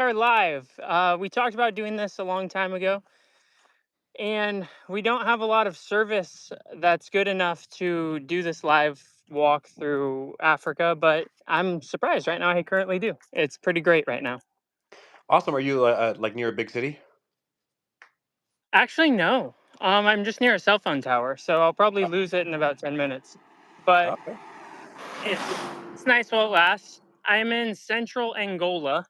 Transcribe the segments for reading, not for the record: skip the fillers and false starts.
Are live. We talked about doing this a long time ago, and we don't have a lot of service that's good enough to do this live walk through Africa, but I'm surprised right now I currently do. It's pretty great right now. Awesome. Are you like near a big city? Actually, no. I'm just near a cell phone tower, so I'll probably lose it in about 10 minutes. But Okay. it's nice while it lasts. I'm in central Angola.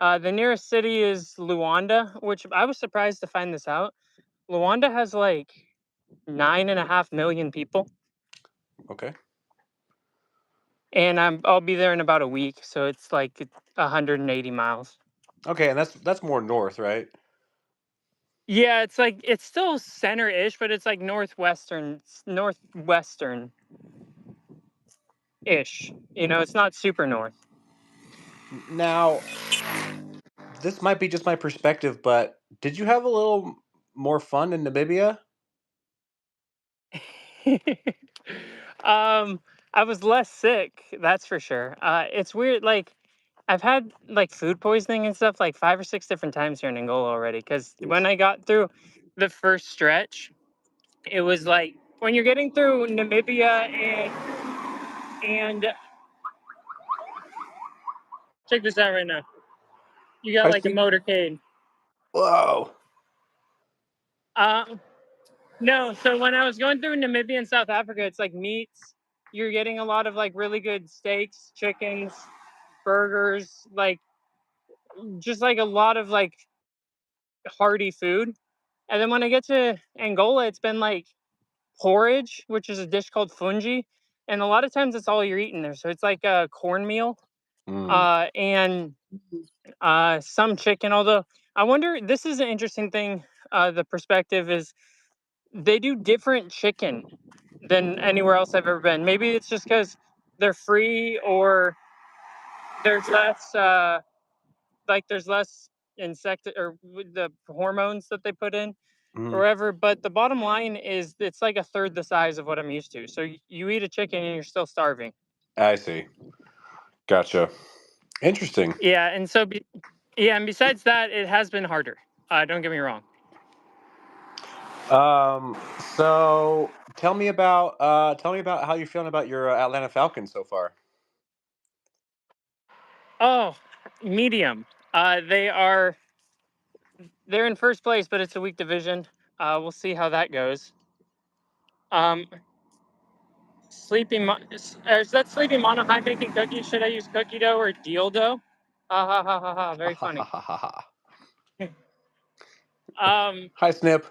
The nearest city is Luanda, which I was surprised to find this out. Luanda has like 9.5 million people, Okay. and I'll be there in about a week, so it's like 180 miles. Okay, and that's more north, right? Yeah, it's like it's still center-ish, but it's like northwestern-ish. It's not super north. Now, this might be just my perspective, but did you have a little more fun in Namibia? um, I was less sick, that's for sure. It's weird. Like I've had like food poisoning and stuff like 5 or 6 different times here in Angola already. Because when Oof. I got through the first stretch, it was like when you're getting through Namibia and check this out right now. You got I like a see. motorcade. Whoa. Um, no, so when I was going through Namibia and South Africa, it's like meats. You're getting a lot of like really good steaks, chickens, burgers, like just like a lot of like hearty food. And then when I get to Angola, it's been like porridge, which is a dish called fungi, and a lot of times it's all you're eating there. So it's like a cornmeal, Mm. and some chicken. Although I wonder, this is an interesting thing. The perspective is they do different chicken than anywhere else I've ever been. Maybe it's just because they're free or there's less. There's less insect or with the hormones that they put in or Mm. whatever. But the bottom line is it's like a third the size of what I'm used to. So you eat a chicken and you're still starving. I see. Gotcha. Interesting. Yeah, and yeah, and besides that, it has been harder. Don't get me wrong. So tell me about how you're feeling about your Atlanta Falcons so far. Oh, medium. They're in first place, but it's a weak division. We'll see how that goes. Um, is that sleeping mono high baking cookie? Should I use cookie dough or deal dough? Ha ha ha ha ha! Ha Very ha ha funny. ha ha ha. Um, Hi, Snip.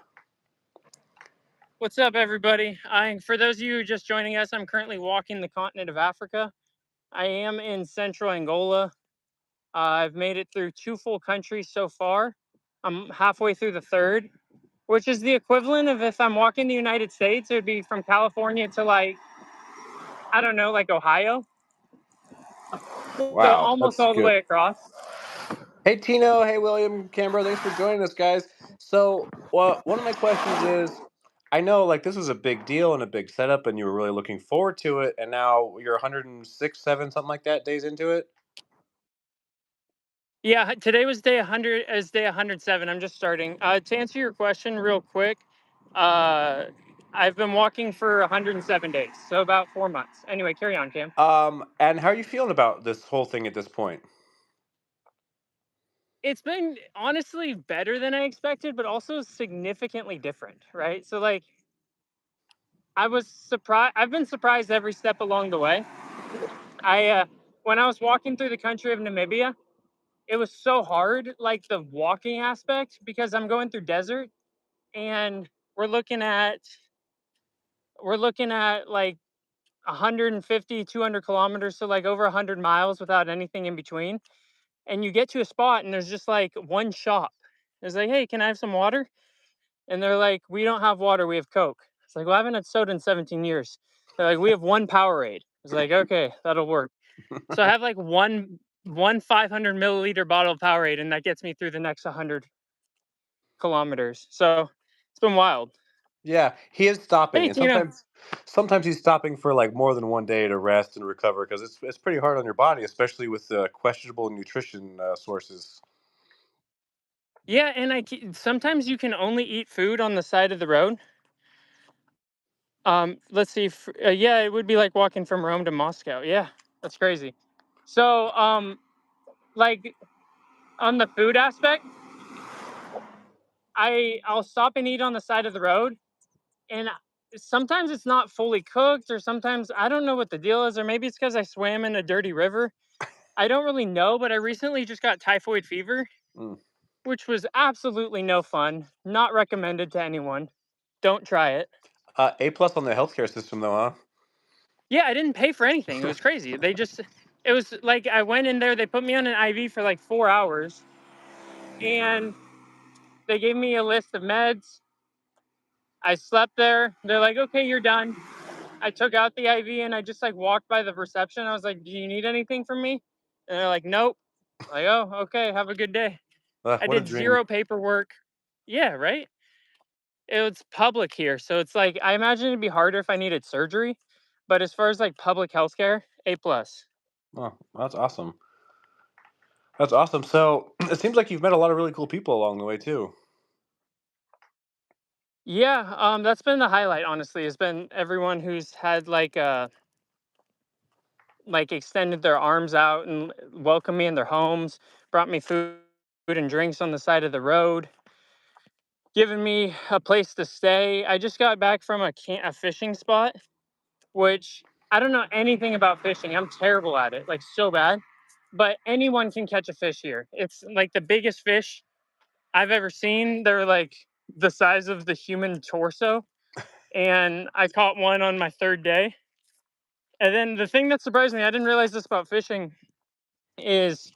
what's up, everybody? For those of you who are just joining us, I'm currently walking the continent of Africa. I am in central Angola. I've made it through 2 full countries so far. I'm halfway through the third, which is the equivalent of if I'm walking the United States, it would be from California to like, I don't know, like Ohio. So Wow, almost that's all the good. way across. Hey Tino, hey William, Canberra, thanks for joining us, guys. So, well, one of my questions is, I know like this was a big deal and a big setup, and you were really looking forward to it, and now you're 106, 7, something like that, days into it. Yeah, today was day 100 as day 107. I'm just starting. To answer your question real quick, uh, I've been walking for 107 days, so about 4 months. Anyway, carry on, Cam. And how are you feeling about this whole thing at this point? It's been honestly better than I expected, but also significantly different, right? So like I was surprised. I've been surprised every step along the way. I When I was walking through the country of Namibia, it was so hard, like the walking aspect, because I'm going through desert and we're looking at like 150, 200 kilometers, so like over 100 miles without anything in between. And you get to a spot and there's just like one shop. It's like, hey, can I have some water? And they're like, we don't have water, we have Coke. It's like, well, I haven't had soda in 17 years. They're like, we have one Powerade. It's like, okay, that'll work. So I have like one 500 milliliter bottle of Powerade, and that gets me through the next 100 kilometers. So it's been wild. Yeah, he is stopping, Hey, and Tina. sometimes he's stopping for like more than one day to rest and recover because it's pretty hard on your body, especially with questionable nutrition sources. Yeah, and sometimes you can only eat food on the side of the road. Let's see. Yeah, it would be like walking from Rome to Moscow. Yeah, that's crazy. So, like on the food aspect, I'll stop and eat on the side of the road, and sometimes it's not fully cooked, or sometimes I don't know what the deal is, or maybe it's because I swam in a dirty river. I don't really know, but I recently just got typhoid fever, Mm. which was absolutely no fun. Not recommended to anyone. Don't try it. A plus on the healthcare system, though, Yeah, I didn't pay for anything. It huh? was crazy. It was like I went in there, they put me on an IV for like 4 hours, and they gave me a list of meds. I slept there. They're like, okay, you're done. I took out the IV and I just like walked by the reception. I was like, do you need anything from me? And they're like, nope. Like, oh, okay, have a good day. I What a did dream. zero paperwork. Yeah, right. It's public here. So it's like I imagine it'd be harder if I needed surgery. But as far as like public healthcare, A plus. Oh, that's awesome. That's awesome. So it seems like you've met a lot of really cool people along the way too. Yeah, that's been the highlight, honestly. Has been everyone who's had like extended their arms out and welcomed me in their homes, brought me food and drinks on the side of the road, given me a place to stay. I just got back from a fishing spot, which I don't know anything about fishing. I'm terrible at it, like so bad. But anyone can catch a fish here. It's like the biggest fish I've ever seen. They're like the size of the human torso. And I caught one on my third day. And then the thing that surprised me, I didn't realize this about fishing, is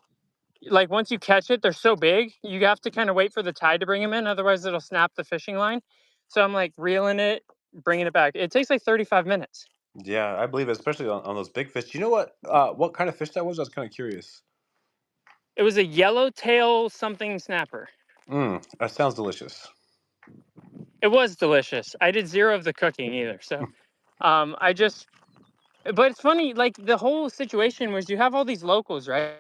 like once you catch it, they're so big, you have to kind of wait for the tide to bring them in. Otherwise, it'll snap the fishing line. So I'm like reeling it, bringing it back. It takes like 35 minutes. Yeah, I believe it, especially on those big fish. You know what kind of fish that was? I was kind of curious. It was a yellowtail something snapper. That sounds delicious. It was delicious. I did zero of the cooking either. So I just but it's funny, like the whole situation was you have all these locals, right?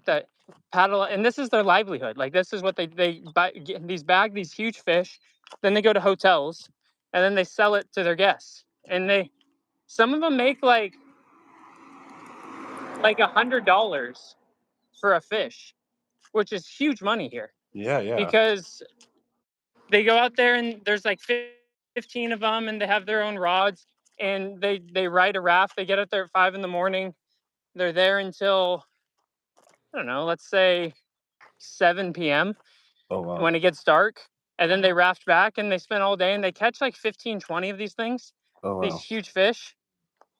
That paddle, and this is their livelihood. Like this is what they buy these bag these huge fish, then they go to hotels, and then they sell it to their guests. And some of them make like $100 for a fish, which is huge money here Yeah, yeah. because they go out there and there's like 15 of them, and they have their own rods, and they ride a raft. They get out there at 5 in the morning. They're there until I don't know, let's say 7 p.m. Oh wow. when it gets dark. And then they raft back and they spend all day and they catch like 15, 20 of these things, Oh these wow. huge fish.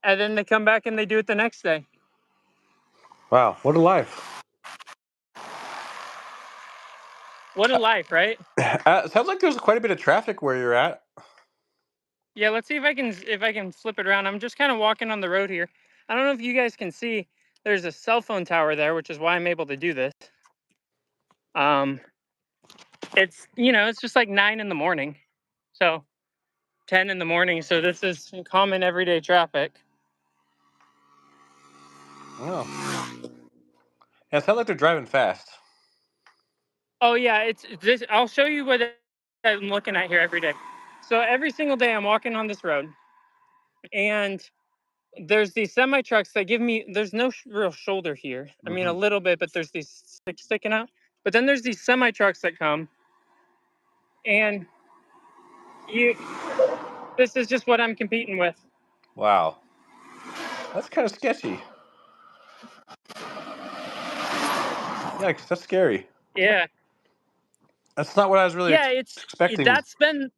And then they come back and they do it the next day. Wow, what a life. What a life, right? Sounds like there's quite a bit of traffic where you're at. Yeah, let's see if I can flip it around. I'm just kind of walking on the road here. I don't know if you guys can see. There's a cell phone tower there, which is why I'm able to do this. Um, it's just like 9 in the morning, so 10 in the morning. So this is common everyday traffic. Oh. Yeah, it sounds like they're driving fast. Oh yeah, it's this. I'll show you what I'm looking at here every day. So every single day I'm walking on this road, and there's these semi trucks that give me. There's no real shoulder here. I mean a Hmm. little bit, but there's these sticks sticking out. But then there's these semi trucks that come, and you. This is just what I'm competing with. Wow, that's kind of sketchy. Yikes, that's scary. Yeah, That's not what I was really yeah. expecting. That's been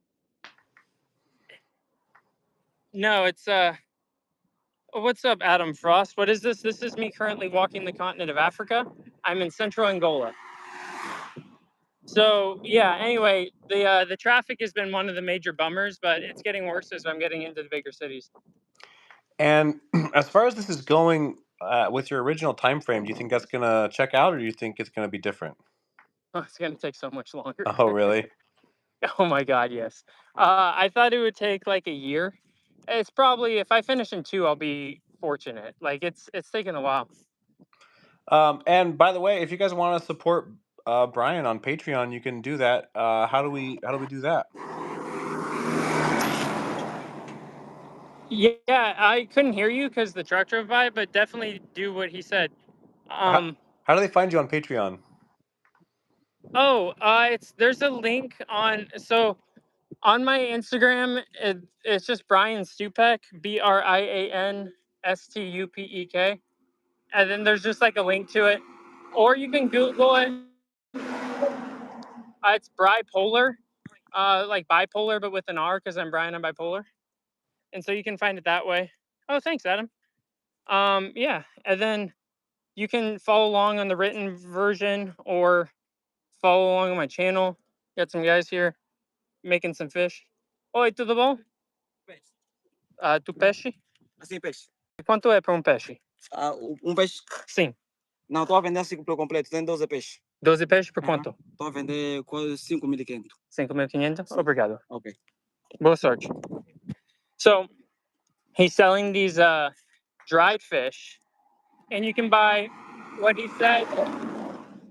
no. It's What's up, Adam Frost? What is this? This is me currently walking the continent of Africa. I'm in central Angola. So yeah. Anyway, the traffic has been one of the major bummers, but it's getting worse as I'm getting into the bigger cities. And as far as this is going, with your original time frame, do you think that's gonna check out, or do you think it's gonna be different? Oh, it's gonna take so much longer. Oh, really? Oh my God, yes. I thought it would take like a year. It's probably if I finish in two, I'll be fortunate. Like it's taken a while. And by the way, if you guys want to support Brian on Patreon, you can do that. How do we do that? Yeah, I couldn't hear you because the truck drove by, but definitely do what he said. How Um, how do they find you on Patreon? it's there's a link on my Instagram. It's just Brian Stupek, BrianStupek, and then there's just like a link to it, or you can Google it. It's bipolar, like bipolar, but with an R because I'm Brian. I'm bipolar, and so you can find it that way. Oh, thanks, Adam. Yeah, and then you can follow along on the written version or follow along on my channel. Got some guys here making some fish. Oi, tudo bom? Tu peixe? Assim, peixe. Quanto é para um peixe? Um peixe. Sim. Não, estou a vender assim por completo. Tem 12 peixes. 12 peixes por quanto? Estou a vender quase 5.500. 5.500? Sim. Obrigado. Ok. Boa sorte. So he's selling these dried fish, and you can buy what he said.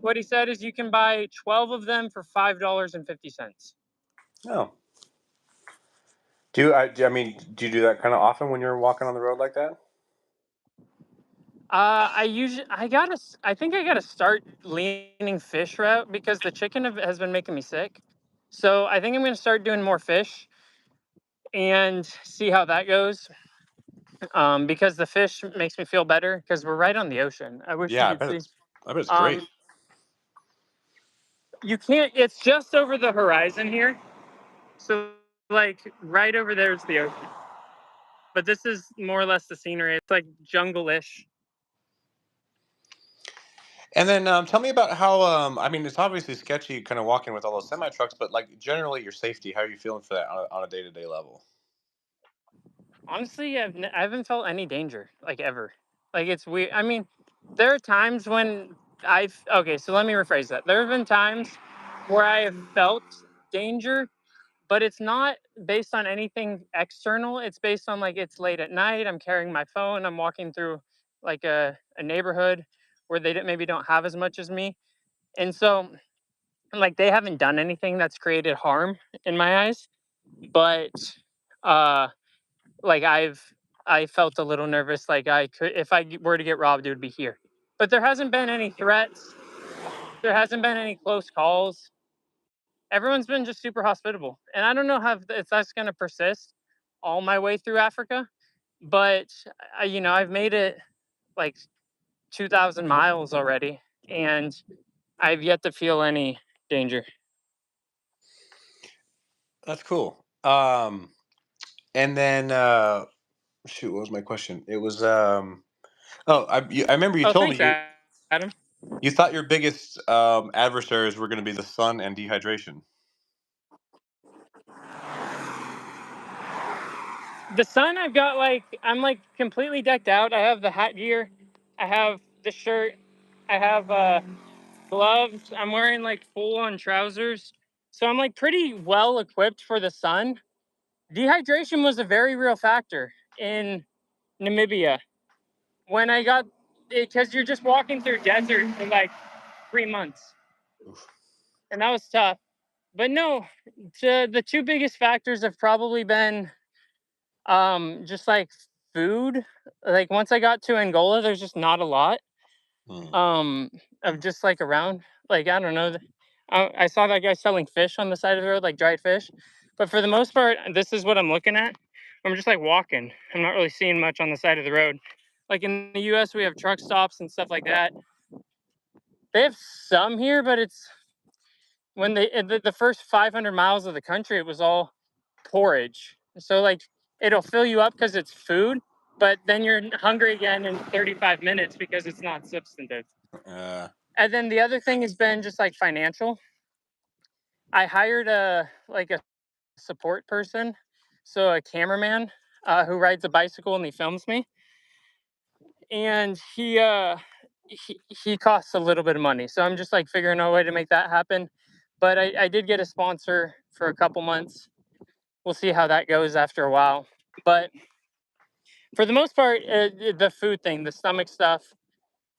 What he said is you can buy 12 of them for $5.50. Oh, do you do that kind of often when you're walking on the road like that? I think I gotta start leaning fish route because the chicken has been making me sick. So I think I'm gonna start doing more fish and see how that goes. Because the fish makes me feel better because we're right on the ocean. I wish you Yeah, could see. I bet it's great. Um, you can't. It's just over the horizon here. So like right over there is the ocean. But this is more or less the scenery. It's like jungle-ish. And then tell me about how it's obviously sketchy kind of walking with all those semi trucks, but like generally your safety, how are you feeling for that on a day-to-day level? Honestly, I haven't felt any danger like ever. Like it's weird. I mean, there are times when I've okay. So let me rephrase that. There have been times where I have felt danger, but it's not based on anything external. It's based on like it's late at night. I'm carrying my phone. I'm walking through like a neighborhood where maybe don't have as much as me, and so like they haven't done anything that's created harm in my eyes, but uh like I felt a little nervous, like I could if were to get robbed, it would be here. But there hasn't been any threats. There hasn't been any close calls. Everyone's been just super hospitable, and I don't know if that's going to persist all my way through Africa. But I've made it like 2,000 miles already, and I've yet to feel any danger. That's cool. And then shoot, what was my question? It was I remember you Oh, told me thanks, Adam. you thought your biggest adversaries were going to be the sun and dehydration. The sun, I'm like completely decked out. I have the hat gear, I have the shirt, I have gloves. I'm wearing like full on trousers, so I'm like pretty well equipped for the sun. Dehydration was a very real factor in Namibia when I got because you're just walking through desert for like 3 months, Oof. and that was tough. But no, the two biggest factors have probably been just like food. Like once I got to Angola, there's just not a lot Hmm. um of just like around. Like I don't know. I saw that guy selling fish on the side of the road, like dried fish. But for the most part, this is what I'm looking at. I'm just like walking. I'm not really seeing much on the side of the road. Like in the U.S., we have truck stops and stuff like that. They have some here, but it's when the first 500 miles of the country, it was all porridge. So like it'll fill you up because it's food, but then you're hungry again in 35 minutes because it's not substantive. Uh, And then the other thing has been just like financial. I hired a support person, so a cameraman who rides a bicycle and he films me, and he costs a little bit of money. So I'm just like figuring out a way to make that happen. But I did get a sponsor for a couple months. We'll see how that goes after a while. But for the most part, the food thing, the stomach stuff,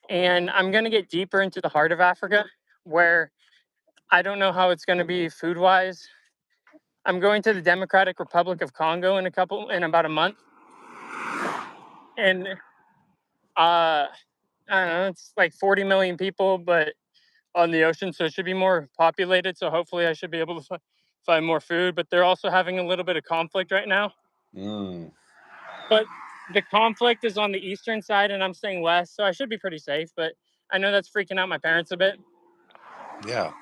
and I'm gonna get deeper into the heart of Africa, where I don't know how it's going to be food wise. I'm going to the Democratic Republic of Congo in about a month, and I don't know, it's like 40 million people, but on the ocean, so it should be more populated. So hopefully, I should be able to find more food. But they're also having a little bit of conflict right now. Mm, But the conflict is on the eastern side, and I'm staying west, so I should be pretty safe. But I know that's freaking out my parents a bit. yeah,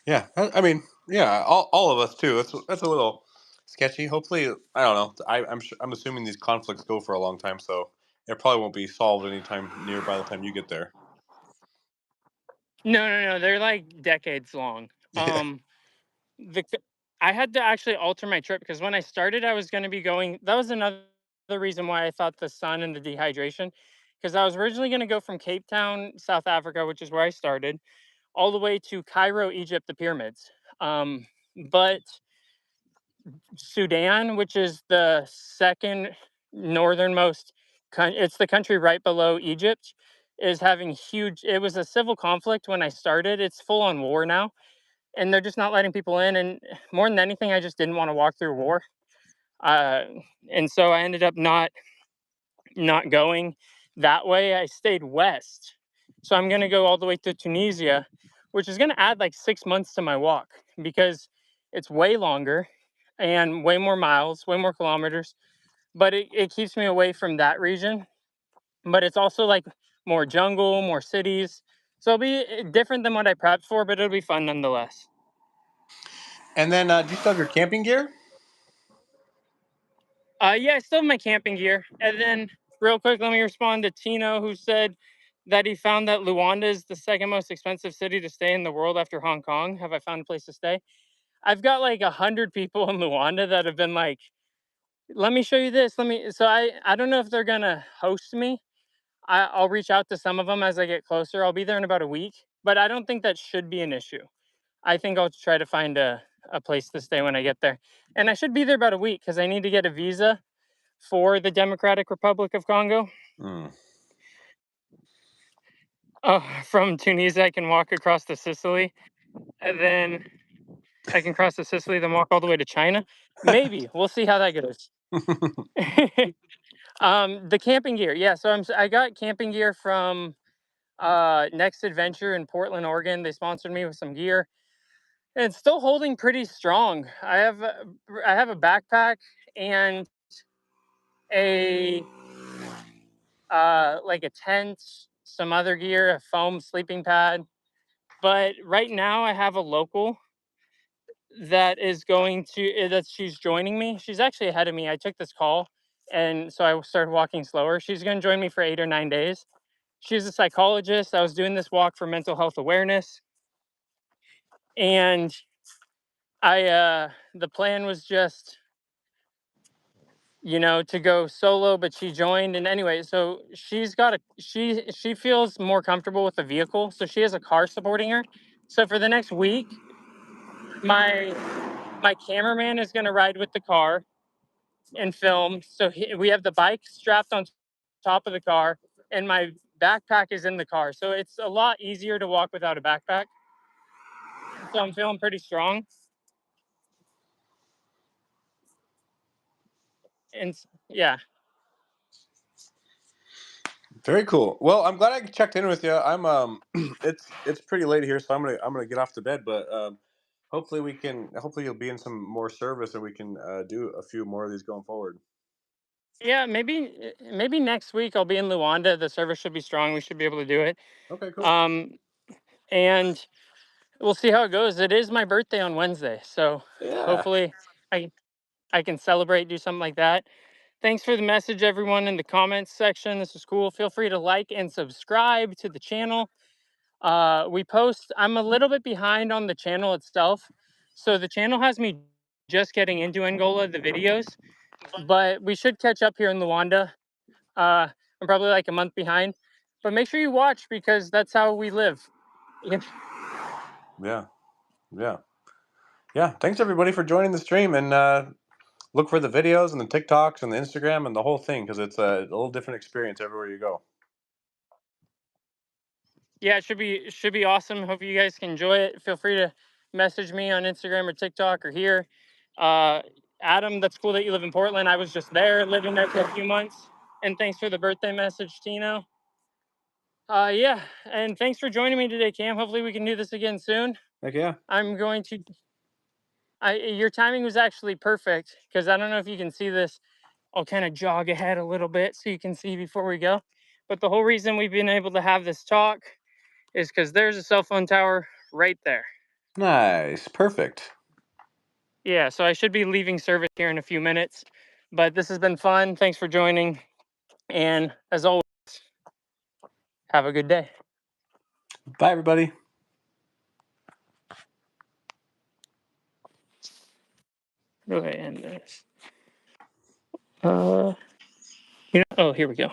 yeah. I mean, yeah, all of us too. That's a little sketchy. Hopefully, I don't know. I'm assuming these conflicts go for a long time, so it probably won't be solved anytime near by the time you get there. No, no, no, they're like decades long. Yeah. The I had to actually alter my trip because when I started, I was going to be going. That was another reason why I thought the sun and the dehydration, because I was originally going to go from Cape Town, South Africa, which is where I started, all the way to Cairo, Egypt, the pyramids. But Sudan, which is the second northernmost, it's the country right below Egypt, is having huge. It was a civil conflict when I started. It's full on war now, and they're just not letting people in. And more than anything, I just didn't want to walk through war. Uh, and so I ended up not going that way. I stayed west. So I'm going to go all the way to Tunisia, which is going to add like 6 months to my walk because it's way longer and way more miles, way more kilometers. But it keeps me away from that region. But it's also like more jungle, more cities. So it'll be different than what I prepped for, but it'll be fun nonetheless. And then, do you still have your camping gear? Yeah, I still have my camping gear. And then, real quick, let me respond to Tino, who said that he found that Luanda is the second most expensive city to stay in the world after Hong Kong. Have I found a place to stay? I've got like 100 people in Luanda that have been like, "Let me show you this." Let me. So I don't know if they're gonna host me. I'll reach out to some of them as I get closer. I'll be there in about a week, but I don't think that should be an issue. I think I'll try to find a place to stay when I get there, and I should be there about a week because I need to get a visa for the Democratic Republic of Congo. Mm. Oh, from Tunisia, I can walk across to Sicily, and then I can cross to Sicily, then walk all the way to China. Maybe we'll see how that goes. The camping gear, yeah. So I got camping gear from Next Adventure in Portland, Oregon. They sponsored me with some gear, and it's still holding pretty strong. I have a backpack and a like a tent, some other gear, a foam sleeping pad. But right now, I have a local that is going to that she's joining me. She's actually ahead of me. I took this call, and so I started walking slower. She's going to join me for 8 or 9 days. She's a psychologist. I was doing this walk for mental health awareness, and the plan was just to go solo, but she joined. And anyway, so she feels more comfortable with the vehicle, so she has a car supporting her. So for the next week, my my cameraman is going to ride with the car and film. So we have the bike strapped on top of the car, and my backpack is in the car. So it's a lot easier to walk without a backpack. So I'm feeling pretty strong. And yeah, Very cool. Well, I'm glad I checked in with you. I'm it's pretty late here, so I'm gonna get off to bed. But hopefully you'll be in some more service, and we can do a few more of these going forward. yeah, maybe next week I'll be in Luanda. The service should be strong. We should be able to do it. Okay, cool. Um, and we'll see how it goes. It is my birthday on Wednesday, so Yeah. hopefully I I can celebrate, do something like that. Thanks for the message, everyone, in the comments section. This is cool. Feel free to like and subscribe to the channel. We post. I'm a little bit behind on the channel itself, so the channel has me just getting into Angola, the videos, but we should catch up here in Luanda. I'm probably like a month behind, but make sure you watch because that's how we live. Yeah. Yeah. Yeah. Thanks everybody for joining the stream, and look for the videos and the TikToks and the Instagram and the whole thing because it's a little different experience everywhere you go. Yeah, it should be awesome. Hope you guys can enjoy it. Feel free to message me on Instagram or TikTok or here. Uh, Adam, that's cool that you live in Portland. I was just there, living there for a few months. And thanks for the birthday message, Tino. Yeah, and thanks for joining me today, Cam. Hopefully we can do this again soon. Heck yeah. I'm going to. Your timing was actually perfect because I don't know if you can see this. I'll kind of jog ahead a little bit so you can see before we go. But the whole reason we've been able to have this talk is because there's a cell phone tower right there. Nice. Perfect. Yeah, so I should be leaving service here in a few minutes. But this has been fun. Thanks for joining. And as always, have a good day. Bye, everybody. Go ahead and this. Oh, here we go.